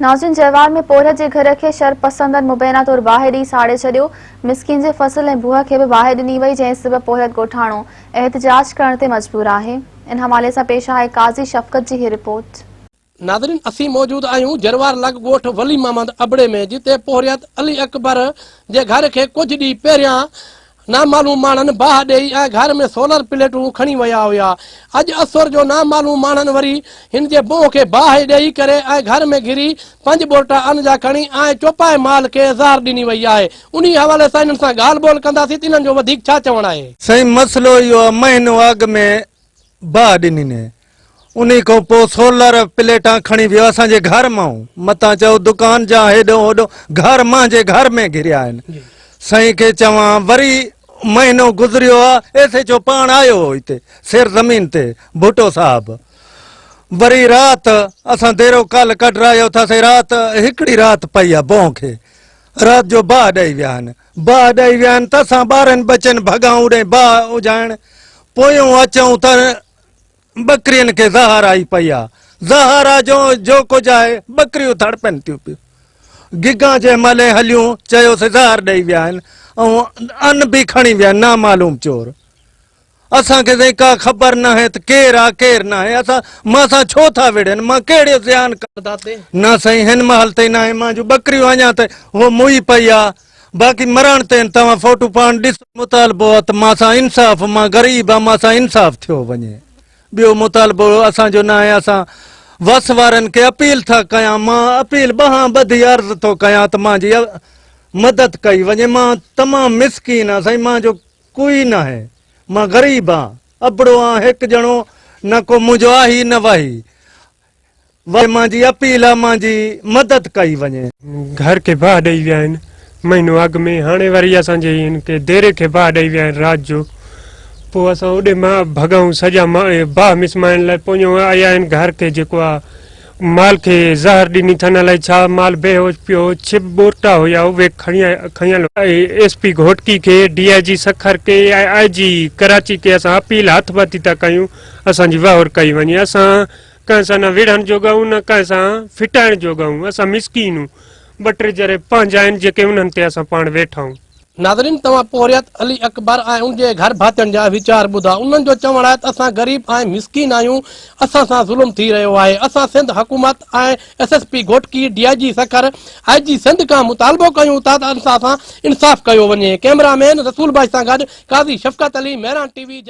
नाज़रीन, जयवार में पोरियत जे घर के शर पसंदन मुबैना तौर बाहि ॾेई साड़े छॾियो। मिस्किन जे फसल ऐं भूह खे बि बाहि ॾिनी वई, जंहिं सबबि पोरियत ॻोठाणो एहतिजाज करण ते मजबूर आहे। इन हवाले सां पेश आहे काज़ी शफ़क़त जी ही रिपोर्ट। नाज़रीन, असीं मौजूद आहियूं जरवार लग ॻोठ वली मोहम्मद अबड़े में, जिते पोरियत अली अकबर जे घर के कुछ ॾींहं पहिरियां नामालूम माण्हुनि बाहि ॾेई ऐं घर में सोलर प्लेटूं खणी विया हुआ। अॼु असुर जो नामालूम माण्हुनि वरी हिन जे बोह खे बाहि ॾेई करे ऐं घर में घिरी 5 बोटा अन्न जा खणी ऐं चौपाए माल खे ज़हर ॾिनी वई आहे। उन हवाले सां हिननि सां ॻाल्हि ॿोल कंदासीं, इन्हनि जो वधीक छा चवणु आहे। सही मसलो इहो आहे, महीनो अॻु में बाहि ॾिनी ने, उन खां पोइ सोलर प्लेटां खणी वियो असांजे घर मां, मतां चओ दुकान जा हेॾो होॾो घर मां जे घर में घिरिया आहिनि। साईं खे चवां वरी महीनो गुज़रियो आहे, ऐसे जो पाण आयो हो हिते सिर ज़मीन ते भुट्टो साहब। वरी राति असां देरो कल कढरायो थासीं, राति हिकिड़ी राति पई आहे बोह खे, राति जो बाहि ॾेई विया आहिनि। बाहि ॾेई विया आहिनि त असां ॿारनि बचनि भॻाऊं उॾे बाहि उजाइण, पोयूं अचूं त बकरियुनि खे ज़हर आई पई आहे। ज़हर जो कुझु आहे, बकरियूं तड़पनि थियूं पियूं। गिगा जे महिल हलियूं, चयोसीं ज़हर ॾेई विया आहिनि ऐं अन्न बि खणी विया आहिनि नामालूम चोर। असांखे साईं का ख़बर न आहे त केरु आहे केरु न आहे। मां सां छो था विढ़नि, मां कहिड़ो ज़्यान न साईं, हिन महल ताईं न आहे। मुंहिंजूं बकरियूं अञा त उहो मुई पई आहे, बाक़ी मरण ते तव्हां फोटू पाण ॾिसो। मुतालबो आहे त मां सां इंसाफ़, मां ग़रीब आहे, मां सां इंसाफ़ थियो वञे। ॿियो मुतालबो असांजो न आहे। असां वस वारनि खे अपील था कयां, मां अपील ॿाहां ॿधी अर्ज़ थो कयां त मुंहिंजी मदद कई वञे। मां तमामु मिसकीन आहियां साईं, मुंहिंजो कोई न आहे, मां ग़रीब आहियां, अबड़ो आहियां, हिकु ॼणो न को मुंहिंजो आहे न वही। मुंहिंजी अपील आहे, मुंहिंजी मदद कई वञे। घर के बाहि ॾेई विया आहिनि महीनो अॻु में, हाणे वरी असांजे हिनखे देरे खे बाहि ॾेई विया आहिनि राति जो। पोइ असां ओॾे मां भॻाऊं सॼा बाहि मिसमाइण लाइ पोयूं आया आहिनि घर के, जेको आहे माल के ज़हर ॾिनी अथनि। अलाए छा माल बेहोश पियो, 6 बोटा हुया उहे खणी SP घोटकी के, DIG सखर के, IG कराची के असां अपील हथ बती था कयूं, असांजी वाहर कई वञे। असां कंहिं सां न विढ़ण जोगा आहियूं, न कंहिं सां फिटाइण जोगा आहियूं। असां मिसकीन आहियूं, 2-3 जरे पंहिंजा आहिनि जेके उन्हनि ते असां पाण वेठा आहियूं। नाज़रीन, तव्हां पोरियत अली अकबर ऐं उनजे घर भातियुनि जा वीचार ॿुधा। उन्हनि जो चवणु आहे त असां ग़रीब ऐं मिसकीन आहियूं, असां सां ज़ुल्म थी रहियो आहे। असां सिंध हुकूमत ऐं SSP Ghotki, DIG Sukkur, IG Sindh खां मुतालबो कयूं था त असां सां इंसाफ़ कयो वञे। कैमरामैन रसूल भाई सां गॾु काज़ी शफ़क़त अली, मेहरान TV।